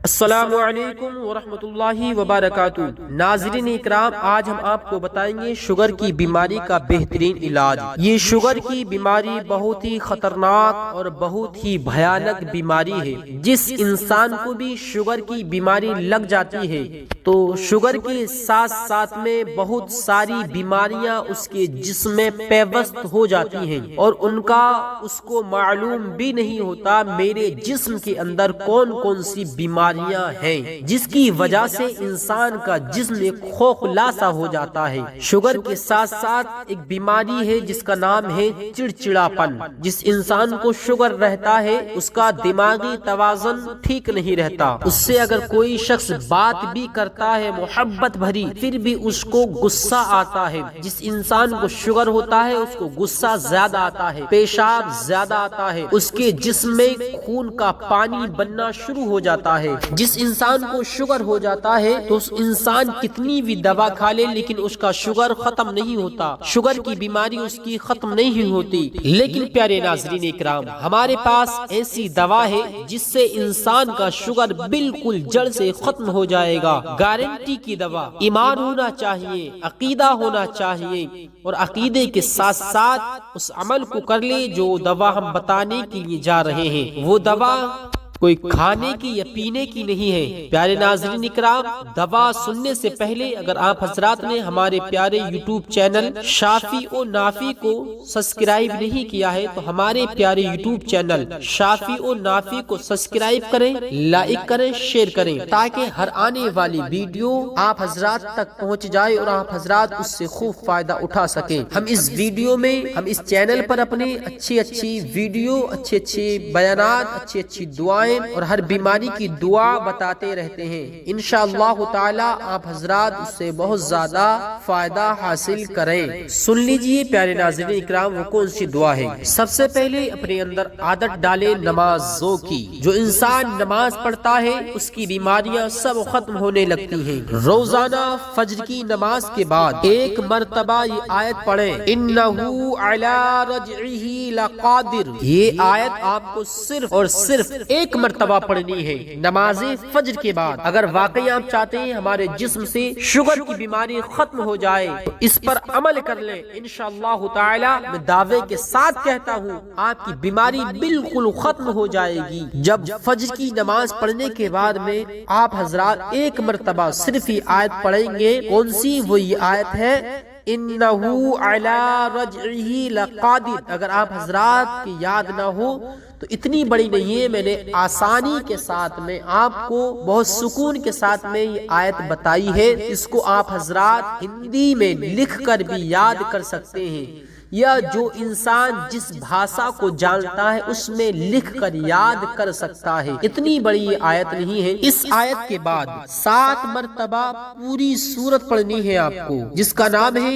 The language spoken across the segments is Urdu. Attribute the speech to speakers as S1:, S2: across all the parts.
S1: السلام علیکم ورحمۃ اللہ وبرکاتہ۔ ناظرین اکرام، آج ہم آپ کو بتائیں گے شوگر کی بیماری کا بہترین علاج۔ یہ شوگر کی بیماری بہت ہی خطرناک اور بہت ہی بھیانک بیماری ہے۔ جس انسان کو بھی شوگر کی بیماری لگ جاتی ہے تو شوگر کے ساتھ ساتھ میں بہت ساری بیماریاں اس کے جسم میں پیوست ہو جاتی ہیں اور ان کا اس کو معلوم بھی نہیں ہوتا میرے جسم کے اندر کون کون سی بیماریاں ہیں، جس کی وجہ سے انسان کا جسم ایک کھوکھلا سا ہو جاتا ہے۔ شوگر کے ساتھ ساتھ ایک بیماری ہے جس کا نام ہے چڑچڑاپن۔ جس انسان کو شوگر رہتا ہے اس کا دماغی توازن ٹھیک نہیں رہتا، اس سے اگر کوئی شخص بات بھی کرتا ہے محبت بھری پھر بھی اس کو غصہ آتا ہے۔ جس انسان کو شوگر ہوتا ہے اس کو غصہ زیادہ آتا ہے، پیشاب زیادہ آتا ہے، اس کے جسم میں خون کا پانی بننا شروع ہو جاتا ہے۔ جس انسان کو شوگر ہو جاتا ہے تو اس انسان کتنی بھی دوا کھا لے لیکن اس کا شوگر ختم نہیں ہوتا، شوگر کی بیماری اس کی ختم نہیں ہوتی۔ لیکن پیارے ناظرین اکرام، ہمارے پاس ایسی دوا ہے جس سے انسان کا شوگر بالکل جڑ سے ختم ہو جائے گا۔ گارنٹی کی دوا۔ ایمان ہونا چاہیے، عقیدہ ہونا چاہیے اور عقیدے کے ساتھ ساتھ اس عمل کو کر لے جو دوا ہم بتانے کے لیے جا رہے ہیں۔ وہ دوا کوئی کھانے کی یا پینے کی نہیں ہے۔ پیارے ناظرین اکرام، دوا سننے سے پہلے اگر آپ حضرات نے ہمارے پیارے یوٹیوب چینل شافی و نافی کو سبسکرائب نہیں کیا ہے تو ہمارے پیارے یوٹیوب چینل شافی و نافی کو سبسکرائب کریں، لائک کریں، شیئر کریں تاکہ ہر آنے والی ویڈیو آپ حضرات تک پہنچ جائے اور آپ حضرات اس سے خوب فائدہ اٹھا سکیں۔ ہم اس ویڈیو میں اس چینل پر اپنے اچھی ویڈیو، اچھے بیانات، اچھی دعائیں اور ہر بیماری کی دعا بتاتے رہتے ہیں۔ انشاءاللہ تعالی آپ حضرات اس سے بہت زیادہ فائدہ حاصل کریں۔ سن لیجئے پیارے ناظرین اکرام، وہ کون سی دعا ہے۔ سب سے پہلے اپنے اندر عادت ڈالے نمازوں کی۔ جو انسان نماز پڑھتا ہے اس کی بیماریاں سب ختم ہونے لگتی ہیں۔ روزانہ فجر کی نماز کے بعد ایک مرتبہ یہ آیت پڑھیں، انہو علی رجعہ لقادر۔ یہ آیت آپ کو صرف اور صرف ایک مرتبہ پڑھنی ہے نماز فجر کے بعد۔ اگر واقعی آپ چاہتے ہیں ہمارے جسم سے شوگر کی بیماری ختم ہو جائے تو اس پر عمل کر لیں، انشاءاللہ تعالی میں دعوے کے ساتھ کہتا ہوں آپ کی بیماری بالکل ختم ہو جائے گی۔ جب فجر کی نماز پڑھنے کے بعد میں آپ حضرات ایک مرتبہ صرف یہ آیت پڑھیں گے، کون سی؟ وہ یہ آیت ہے انہو علی رجعہ لقادر۔ اگر آپ حضرات کی یاد نہ ہو تو اتنی بڑی نہیں ہے، میں نے آسانی کے ساتھ میں آپ کو بہت سکون کے ساتھ میں یہ آیت بتائی ہے۔ اس کو آپ حضرات ہندی میں لکھ کر بھی یاد کر سکتے ہیں یا جو انسان جس بھاشا کو جانتا ہے اس میں لکھ کر یاد کر سکتا ہے۔ اتنی بڑی یہ آیت نہیں ہے۔ اس آیت کے بعد 7 مرتبہ پوری سورت پڑھنی ہے آپ کو، جس کا نام ہے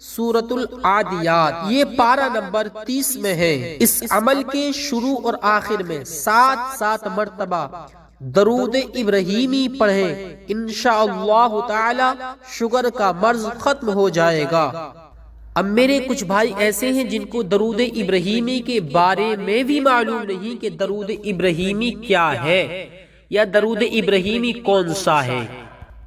S1: سورۃ العادیات۔ یہ پارہ نمبر 30 میں ہے۔ اس عمل کے شروع اور آخر میں 7 مرتبہ درود ابراہیمی پڑھیں، انشاءاللہ تعالی شوگر کا مرض ختم ہو جائے گا۔ اب میرے کچھ بھائی ایسے ہیں جن کو درود ابراہیمی کے بارے میں بھی معلوم نہیں کہ درود ابراہیمی کیا ہے یا درود ابراہیمی کون سا ہے،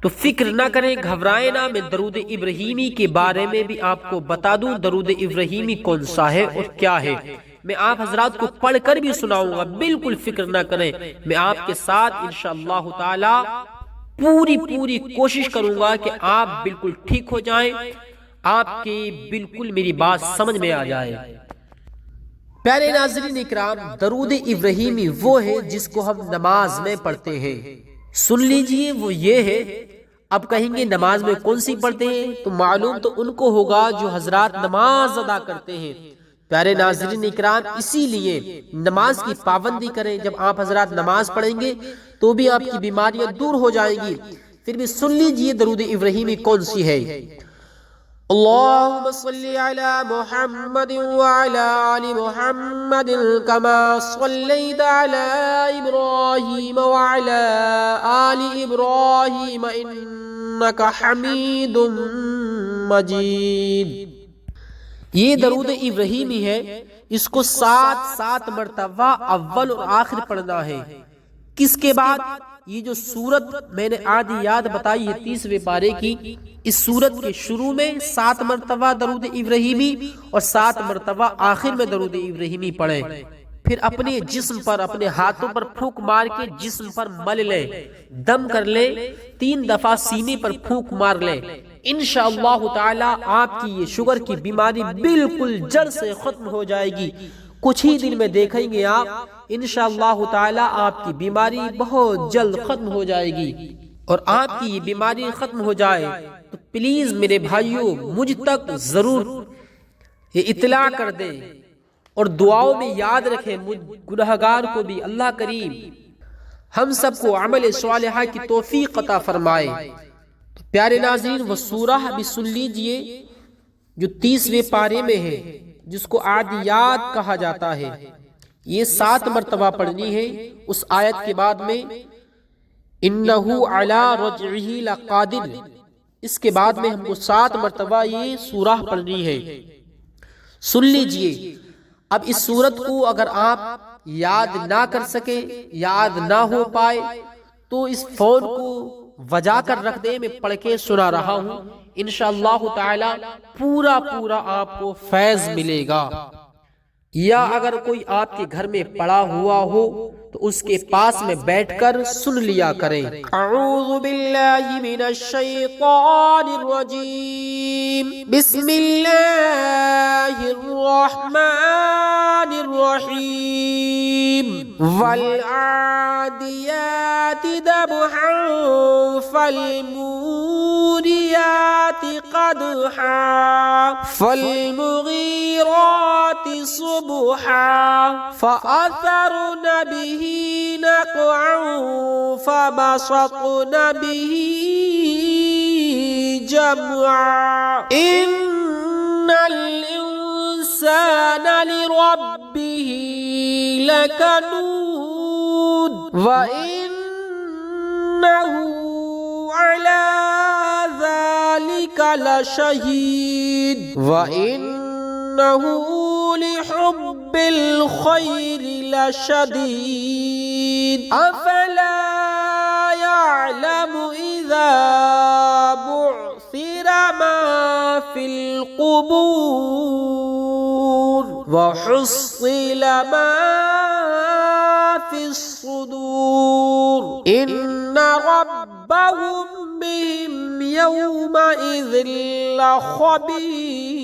S1: تو فکر نہ کریں، گھبرائیں نہ، میں درود ابراہیمی کے بارے میں بھی آپ کو بتا دوں درود ابراہیمی کون سا ہے اور کیا ہے۔ میں آپ حضرات کو پڑھ کر بھی سناؤں گا، بالکل فکر نہ کریں، میں آپ کے ساتھ انشاءاللہ تعالی پوری کوشش کروں گا کہ آپ بالکل ٹھیک ہو جائیں، آپ کی بالکل میری بات سمجھ میں آ جائے۔ پیارے ناظرین اکرام، درود ابراہیمی وہ ہے جس کو ہم نماز میں پڑھتے ہیں۔ سن لیجئے، وہ یہ ہے۔ اب کہیں گے نماز میں کون سی پڑھتے ہیں، تو معلوم تو ان کو ہوگا جو حضرات نماز ادا کرتے ہیں۔ پیارے ناظرین اکرام، اسی لیے نماز کی پابندی کریں۔ جب آپ حضرات نماز پڑھیں گے تو بھی آپ کی بیماریاں دور ہو جائیں گی۔ پھر بھی سن لیجئے درود ابراہیمی کون سی ہے۔ اللهم صل على محمد وعلى آل محمد كما صليت على إبراهيم وعلى آل إبراهيم إنك حميد مجيد۔ یہ درود ابراہیمی ہے، اس کو 7 مرتبہ اول اور آخر پڑھنا ہے۔ کس کے بعد یہ جو سورت میں نے عادیات بتائی ہے 30ویں پارے کی، اس سورت کے شروع میں 7 مرتبہ درود ابراہیمی اور 7 مرتبہ آخر میں درود ابراہیمی پڑھیں، پھر اپنے جسم پر اپنے ہاتھوں پر پھونک مار کے جسم پر مل لیں، دم کر لیں، 3 دفعہ سینے پر پھونک مار لیں، انشاءاللہ تعالی آپ کی یہ شوگر کی بیماری بالکل جڑ سے ختم ہو جائے گی۔ کچھ ہی دن میں دیکھیں گے آپ انشاءاللہ تعالی آپ کی بیماری بہت جلد ختم ہو جائے گی۔ اور آپ کی یہ بیماری ختم ہو جائے تو پلیز میرے بھائیوں مجھ تک ضرور یہ اطلاع کر دیں اور دعاؤں میں یاد رکھیں، مجھ گنہگار کو بھی اللہ کریم ہم سب کو عمل صالحہ کی توفیق عطا فرمائے۔ تو پیارے ناظرین وہ سورہ بھی سن لیجئے جو 30ویں پارے میں ہے، جس کو عادیات کہا جاتا ہے، یہ 7 مرتبہ پڑھنی ہے۔ اس آیت کے بعد میں انہو علی رجعہ لقادر، اس کے بعد میں ہم کو 7 مرتبہ یہ سورہ پڑھنی ہے، سن لیجئے۔ اب اس سورت کو اگر آپ یاد نہ کر سکے، یاد نہ ہو پائے، تو اس فون کو وجا کر رکھ دیں، میں پڑھ کے سنا رہا ہوں، انشاءاللہ تعالی پورا آپ کو فیض ملے گا۔ یا اگر کوئی آپ کے گھر میں پڑا ہوا ہو تو اس کے پاس میں بیٹھ کر سن لیا کریں۔ اعوذ باللہ من الشیطان الرجیم، بسم اللہ الرحمن الرحیم، والعادیات ضبحا فالموریات قدحا فالمغیرات صبحا فأثرن به نقعا فبسطن به جمعا إن الإنسان لربه لكنود وإنه على ذلك لشهيد وإنه لحب الخير لشديد أفلا يعلم إذا بعثر ما في القبور وحصل ما في الصدور إن ربهم بهم يومئذ لخبير